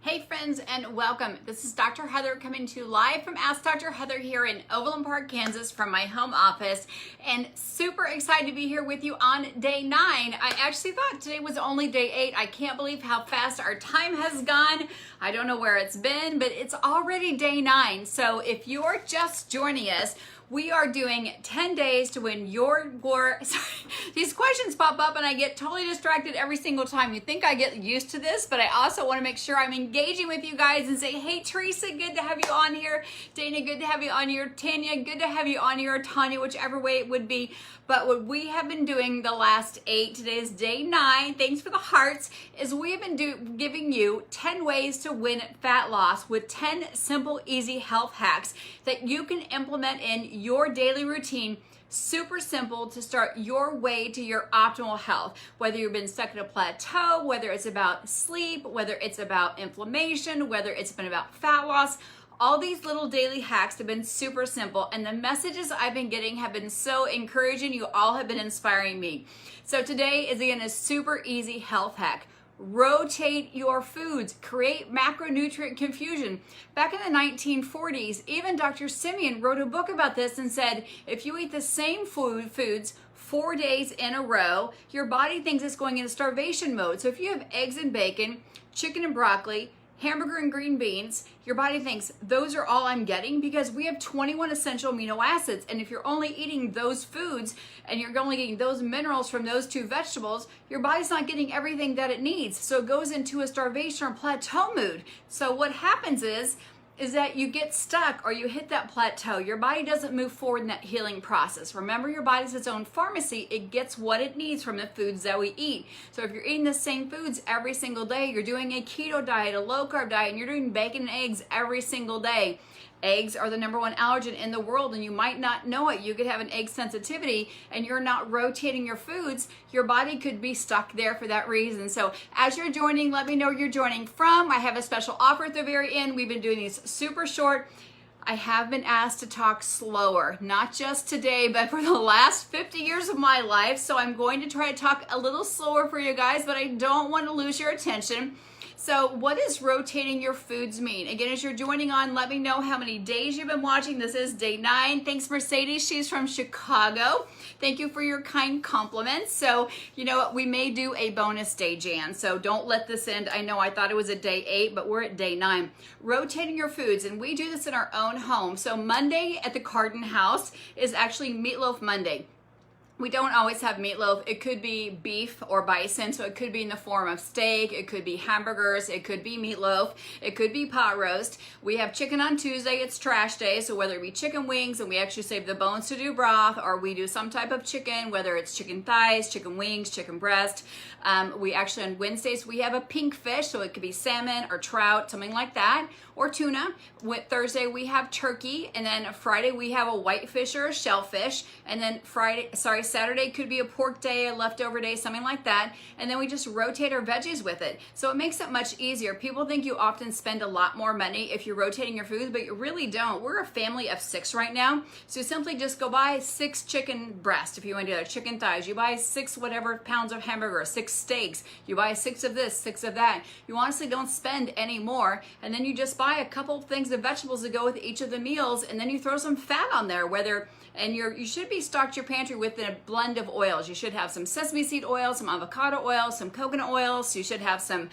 Hey friends, and welcome. This is Dr. Heather coming to you live from Ask Dr. Heather here in Overland Park, Kansas from my home office, and super excited to be here with you on day 9. I actually thought today was only day 8. I can't believe how fast our time has gone. I don't know where it's been, but it's already day 9. So if you're just joining us, we are doing 10 days to win your sorry, these questions pop up and I get totally distracted every single time. You think I get used to this, but I also want to make sure I'm engaging with you guys and say, hey, Teresa, good to have you on here. Dana, good to have you on here. Tanya, good to have you on here. Tanya, whichever way it would be. But what we have been doing the last 8, today is day 9, thanks for the hearts, is we have been giving you 10 ways to win fat loss with 10 simple, easy health hacks that you can implement in your daily routine. Super simple to start your way to your optimal health. Whether you've been stuck at a plateau, whether it's about sleep, whether it's about inflammation, whether it's been about fat loss, all these little daily hacks have been super simple, and the messages I've been getting have been so encouraging. You all have been inspiring me. So today is again a super easy health hack. Rotate your foods, create macronutrient confusion. Back in the 1940s, even Dr. Simeon wrote a book about this and said, if you eat the same foods 4 days in a row, your body thinks it's going into starvation mode. So if you have eggs and bacon, chicken and broccoli, hamburger and green beans, your body thinks those are all I'm getting, because we have 21 essential amino acids. And if you're only eating those foods and you're only getting those minerals from those 2 vegetables, your body's not getting everything that it needs. So it goes into a starvation or plateau mood. So what happens is that you get stuck or you hit that plateau. Your body doesn't move forward in that healing process. Remember, your body's its own pharmacy. It gets what it needs from the foods that we eat. So if you're eating the same foods every single day, you're doing a keto diet, a low carb diet, and you're doing bacon and eggs every single day. Eggs are the #1 allergen in the world, and you might not know it. You could have an egg sensitivity and you're not rotating your foods. Your body could be stuck there for that reason. So as you're joining, let me know where you're joining from. I have a special offer at the very end. We've been doing these super short. I have been asked to talk slower, not just today, but for the last 50 years of my life. So I'm going to try to talk a little slower for you guys, but I don't want to lose your attention. So what does rotating your foods mean? Again, as you're joining on, let me know how many days you've been watching. This is day 9. Thanks, Mercedes. She's from Chicago. Thank you for your kind compliments. So, you know what? We may do a bonus day, Jan. So don't let this end. I know I thought it was a day 8, but we're at day 9. Rotating your foods, and we do this in our own home. So Monday at the Carden House is actually Meatloaf Monday. We don't always have meatloaf. It could be beef or bison, so it could be in the form of steak, it could be hamburgers, it could be meatloaf, it could be pot roast. We have chicken on Tuesday, it's trash day, so whether it be chicken wings and we actually save the bones to do broth, or we do some type of chicken, whether it's chicken thighs, chicken wings, chicken breast. We actually on Wednesdays, we have a pink fish, so it could be salmon or trout, something like that, or tuna. Thursday, we have turkey, and then Friday, we have a white fish or a shellfish, and then Saturday could be a pork day, a leftover day, something like that. And then we just rotate our veggies with it. So it makes it much easier. People think you often spend a lot more money if you're rotating your foods, but you really don't. We're a family of 6 right now. So simply just go buy 6 chicken breasts if you want to do that, chicken thighs. You buy 6 whatever pounds of hamburger, 6 steaks. You buy 6 of this, 6 of that. You honestly don't spend any more. And then you just buy a couple things of vegetables to go with each of the meals, and then you throw some fat on there, and you should be stocked your pantry with a blend of oils. You should have some sesame seed oil, some avocado oil, some coconut oil. So you should have some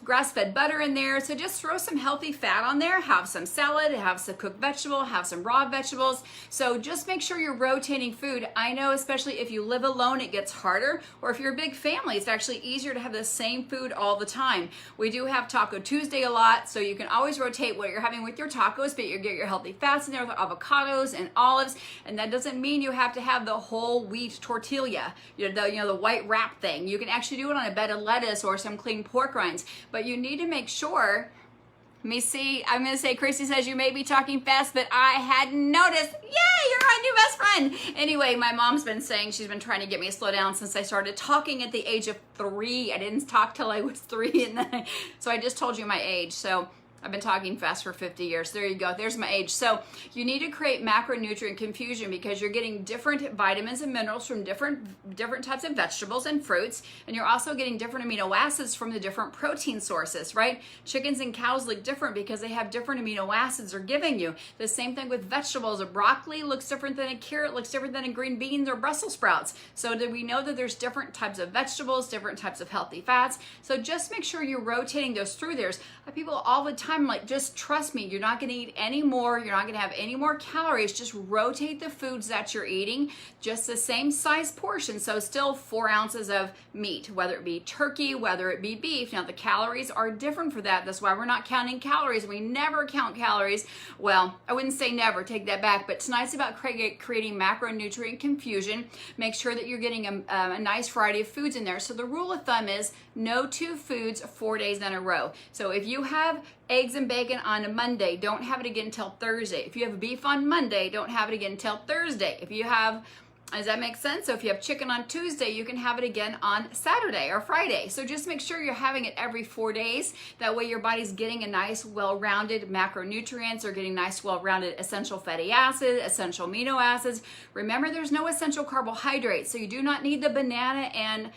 grass-fed butter in there. So just throw some healthy fat on there. Have some salad, have some cooked vegetable, have some raw vegetables. So just make sure you're rotating food. I know especially if you live alone, it gets harder. Or if you're a big family, it's actually easier to have the same food all the time. We do have Taco Tuesday a lot, so you can always rotate what you're having with your tacos, but you get your healthy fats in there with avocados and olives. And that doesn't mean you have to have the whole wheat tortilla, the white wrap thing. You can actually do it on a bed of lettuce or some clean pork rinds. But you need to make sure, let me see, I'm going to say, Christy says you may be talking fast, but I hadn't noticed. Yay, you're my new best friend. Anyway, my mom's been saying she's been trying to get me to slow down since I started talking at the age of 3. I didn't talk till I was 3, so I just told you my age. So I've been talking fast for 50 years. There you go. There's my age. So you need to create macronutrient confusion because you're getting different vitamins and minerals from different types of vegetables and fruits, and you're also getting different amino acids from the different protein sources, right? Chickens and cows look different because they have different amino acids they're giving you. The same thing with vegetables. A broccoli looks different than a carrot, looks different than a green beans or Brussels sprouts. So do we know that there's different types of vegetables, different types of healthy fats? So just make sure you're rotating those through. There's people all the time like, just trust me, you're not going to eat any more, you're not going to have any more calories. Just rotate the foods that you're eating, just the same size portion. So still 4 ounces of meat, whether it be turkey, whether it be beef. Now the calories are different for that. That's why we're not counting calories. We never count calories. Well, I wouldn't say never, take that back, but tonight's about creating macronutrient confusion. Make sure that you're getting a nice variety of foods in there. So the rule of thumb is no 2 foods 4 days in a row. So if you have eggs and bacon on a Monday, don't have it again until Thursday. If you have beef on Monday, don't have it again until Thursday. If you have, does that make sense? So if you have chicken on Tuesday, you can have it again on Saturday or Friday. So just make sure you're having it every 4 days. That way your body's getting a nice, well-rounded macronutrients, or getting nice, well-rounded essential fatty acids, essential amino acids. Remember, there's no essential carbohydrates, so you do not need the banana and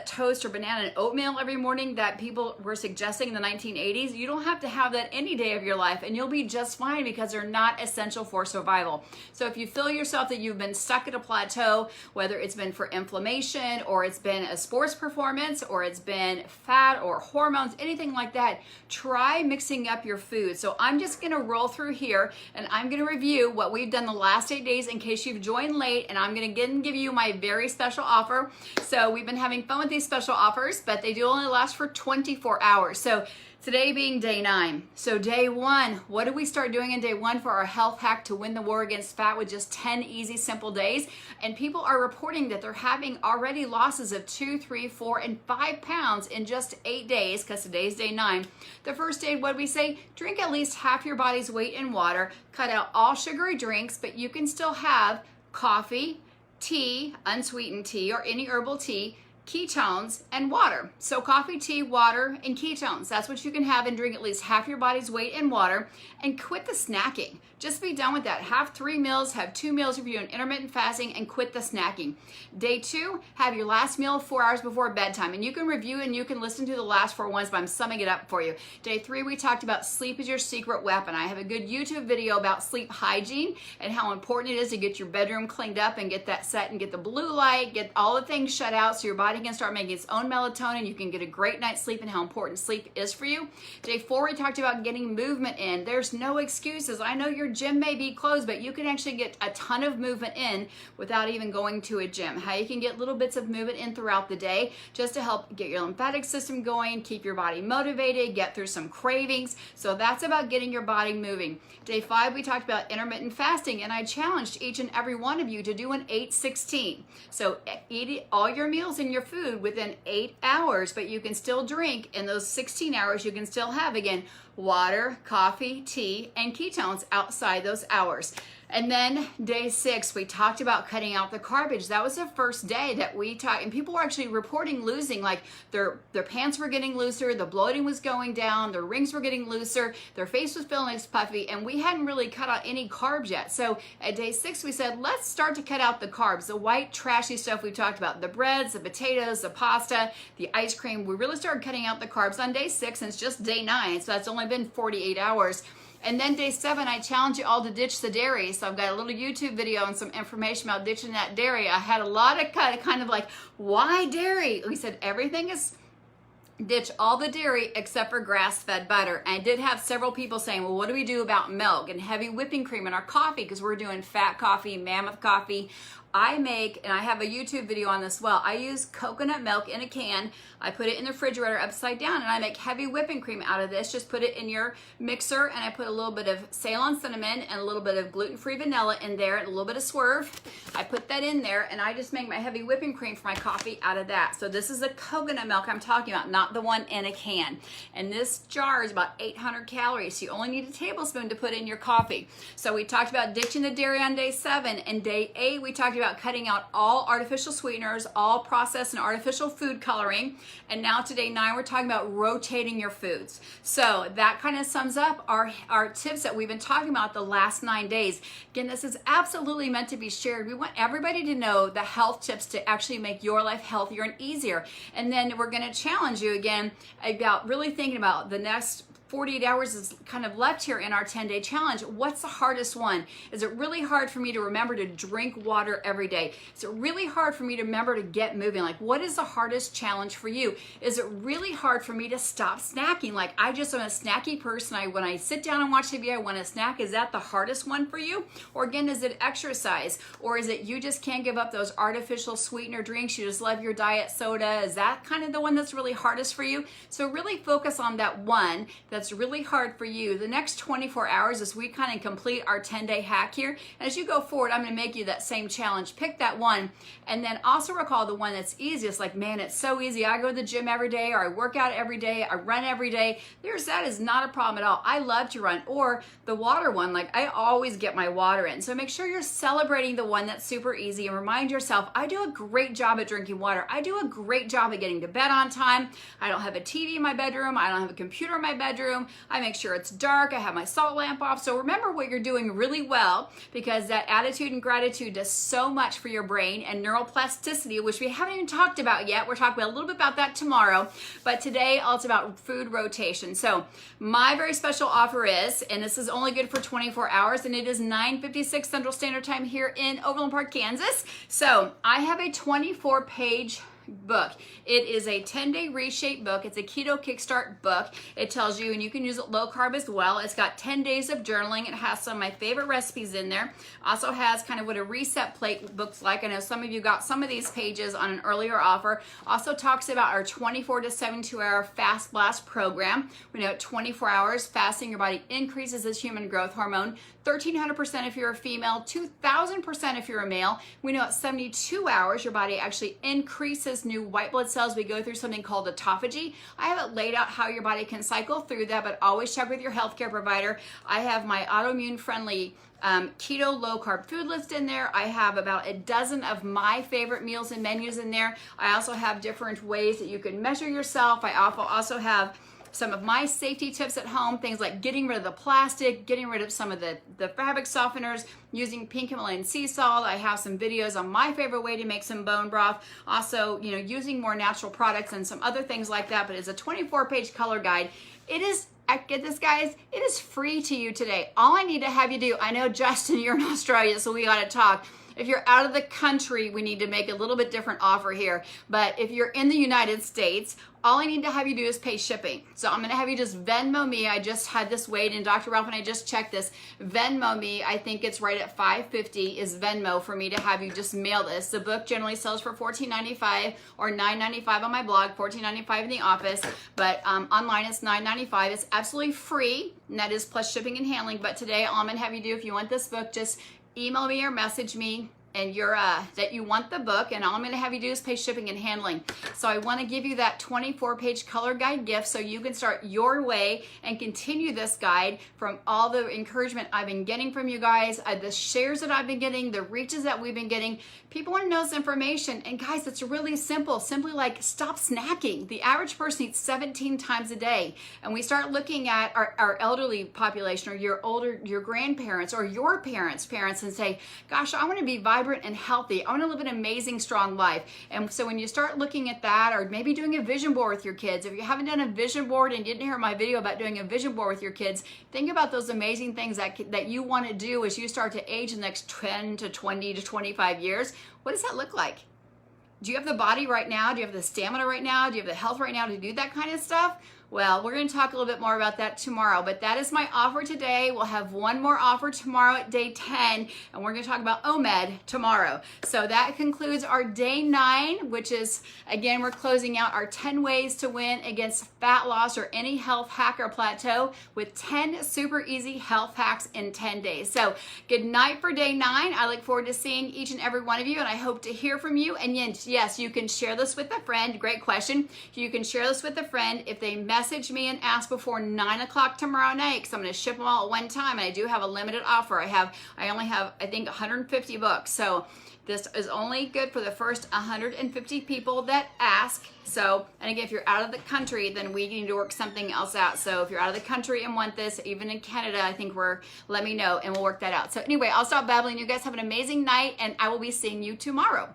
toast or banana and oatmeal every morning that people were suggesting in the 1980s. You don't have to have that any day of your life, and you'll be just fine because they're not essential for survival. So if you feel yourself that you've been stuck at a plateau, whether it's been for inflammation, or it's been a sports performance, or it's been fat or hormones, anything like that, try mixing up your food. So I'm just gonna roll through here and I'm gonna review what we've done the last 8 days in case you've joined late, and I'm gonna give you my very special offer. So we've been having fun with these special offers, but they do only last for 24 hours. So today being day 9. So day 1, what did we start doing in day 1 for our health hack to win the war against fat with just 10 easy, simple days? And people are reporting that they're having already losses of 2, 3, 4, and 5 pounds in just 8 days, because today's day 9. The first day, what did we say? Drink at least half your body's weight in water. Cut out all sugary drinks, but you can still have coffee, tea, unsweetened tea, or any herbal tea, ketones, and water. So coffee, tea, water, and ketones. That's what you can have, and drink at least half your body's weight in water, and quit the snacking. Just be done with that. Have 3 meals, have 2 meals if you're doing intermittent fasting, and quit the snacking. Day 2, have your last meal 4 hours before bedtime. And you can review and you can listen to the last 4 ones, but I'm summing it up for you. Day 3, we talked about sleep is your secret weapon. I have a good YouTube video about sleep hygiene and how important it is to get your bedroom cleaned up and get that set and get the blue light, get all the things shut out so your body can start making its own melatonin. You can get a great night's sleep and how important sleep is for you. Day 4, we talked about getting movement in. There's no excuses. I know your gym may be closed, but you can actually get a ton of movement in without even going to a gym. How you can get little bits of movement in throughout the day just to help get your lymphatic system going, keep your body motivated, get through some cravings. So that's about getting your body moving. Day 5, we talked about intermittent fasting, and I challenged each and every one of you to do an 8-16. So eat all your meals and your food within 8 hours, but you can still drink in those 16 hours. You can still have, again, water, coffee, tea, and ketones outside those hours. And then day 6, we talked about cutting out the garbage. That was the first day that we talked, and people were actually reporting losing, like their pants were getting looser, the bloating was going down, their rings were getting looser, their face was feeling puffy, and we hadn't really cut out any carbs yet. So at day 6, we said, let's start to cut out the carbs, the white trashy stuff we talked about, the breads, the potatoes, the pasta, the ice cream. We really started cutting out the carbs on day 6, and it's just day 9, so that's only been 48 hours. And then day 7, I challenge you all to ditch the dairy. So I've got a little YouTube video and some information about ditching that dairy. I had a lot of kind of like, why dairy? We said everything is, ditch all the dairy except for grass-fed butter. And I did have several people saying, well, what do we do about milk and heavy whipping cream in our coffee? Because we're doing fat coffee, mammoth coffee. I make, and I have a YouTube video on this as well, I use coconut milk in a can. I put it in the refrigerator upside down, and I make heavy whipping cream out of this. Just put it in your mixer, and I put a little bit of Ceylon cinnamon and a little bit of gluten-free vanilla in there, and a little bit of Swerve. I put that in there, and I just make my heavy whipping cream for my coffee out of that. So this is the coconut milk I'm talking about, not the one in a can. And this jar is about 800 calories, so you only need a tablespoon to put in your coffee. So we talked about ditching the dairy on day 7, and day 8 we talked about about cutting out all artificial sweeteners, all processed and artificial food coloring. And now today 9, we're talking about rotating your foods. So that kind of sums up our tips that we've been talking about the last 9 days. Again, this is absolutely meant to be shared. We want everybody to know the health tips to actually make your life healthier and easier. And then we're going to challenge you again about really thinking about the next 48 hours is kind of left here in our 10-day challenge. What's the hardest one? Is it really hard for me to remember to drink water every day? Is it really hard for me to remember to get moving? Like, what is the hardest challenge for you? Is it really hard for me to stop snacking? Like, I just am a snacky person. When I sit down and watch TV, I want to snack. Is that the hardest one for you? Or again, is it exercise? Or is it you just can't give up those artificial sweetener drinks? You just love your diet soda? Is that kind of the one that's really hardest for you? So really focus on that one that's really hard for you. The next 24 hours as we kind of complete our 10-day hack here. And as you go forward, I'm going to make you that same challenge. Pick that one, and then also recall the one that's easiest. Like, man, it's so easy. I go to the gym every day, or I work out every day, I run every day. That is not a problem at all. I love to run. Or the water one, like I always get my water in. So make sure you're celebrating the one that's super easy, and remind yourself, I do a great job at drinking water. I do a great job at getting to bed on time. I don't have a TV in my bedroom. I don't have a computer in my bedroom. I make sure it's dark. I have my salt lamp off. So remember what you're doing really well, because that attitude and gratitude does so much for your brain and neuroplasticity, which we haven't even talked about yet. We're talking about a little bit about that tomorrow. But today, it's about food rotation. So my very special offer is, and this is only good for 24 hours, and it is 9:56 Central Standard Time here in Overland Park, Kansas. So I have a 24-page book. It is a 10-day reshape book. It's a keto kickstart book. It tells you, and you can use it low carb as well. It's got 10 days of journaling. It has some of my favorite recipes in there. Also has kind of what a reset plate looks like. I know some of you got some of these pages on an earlier offer. Also talks about our 24 to 72 hour fast blast program. We know at 24 hours fasting, your body increases this human growth hormone 1,300% if you're a female, 2,000% if you're a male. We know at 72 hours, your body actually increases new white blood cells. We go through something called autophagy. I have it laid out how your body can cycle through that, but always check with your healthcare provider. I have my autoimmune friendly keto low carb food list in there. I have about a dozen of my favorite meals and menus in there. I also have different ways that you can measure yourself. I also have some of my safety tips at home, things like getting rid of the plastic, getting rid of some of the fabric softeners, using pink Himalayan sea salt. I have some videos on my favorite way to make some bone broth. Also, using more natural products and some other things like that. But it's a 24-page color guide. It is, get this, guys, it is free to you today. All I need to have you do, I know, Justin, you're in Australia, so we got to talk. If you're out of the country, we need to make a little bit different offer here. But if you're in the United States, all I need to have you do is pay shipping. So I'm gonna have you just Venmo me. I just had this weighed, and Dr. Ralph and I just checked this. Venmo me, I think it's right at $5.50 is Venmo for me to have you just mail this. The book generally sells for $14.95 or $9.95 on my blog, $14.95 in the office, but online it's $9.95. It's absolutely free, and that is plus shipping and handling. But today, all I'm gonna have you do, if you want this book, just email me or message me and you're that you want the book, and all I'm going to have you do is pay shipping and handling. So I want to give you that 24-page color guide gift so you can start your way and continue this guide from all the encouragement I've been getting from you guys, the shares that I've been getting, the reaches that we've been getting. People want to know this information, and guys, it's really simple. Simply like stop snacking. The average person eats 17 times a day, and we start looking at our elderly population, or your grandparents or your parents, and say, gosh, I want to be vibrant and healthy. I want to live an amazing, strong life. And so when you start looking at that, or maybe doing a vision board with your kids, if you haven't done a vision board and you didn't hear my video about doing a vision board with your kids, think about those amazing things that you want to do as you start to age in the next 10 to 20 to 25 years. What does that look like? Do you have the body right now? Do you have the stamina right now? Do you have the health right now to do that kind of stuff? Well, we're going to talk a little bit more about that tomorrow, but that is my offer today. We'll have one more offer tomorrow at day 10, and we're going to talk about OMED tomorrow. So that concludes our day 9, which is, again, we're closing out our 10 ways to win against fat loss or any health hack or plateau with 10 super easy health hacks in 10 days. So good night for day 9. I look forward to seeing each and every one of you, and I hope to hear from you. And yes, you can share this with a friend. Great question. You can share this with a friend if they message message me and ask before 9 o'clock tomorrow night, because I'm going to ship them all at one time, and I do have a limited offer. I only have, I think, 150 books. So this is only good for the first 150 people that ask. So, and again, if you're out of the country, then we need to work something else out. So if you're out of the country and want this, even in Canada, I think let me know and we'll work that out. So anyway, I'll stop babbling. You guys have an amazing night, and I will be seeing you tomorrow.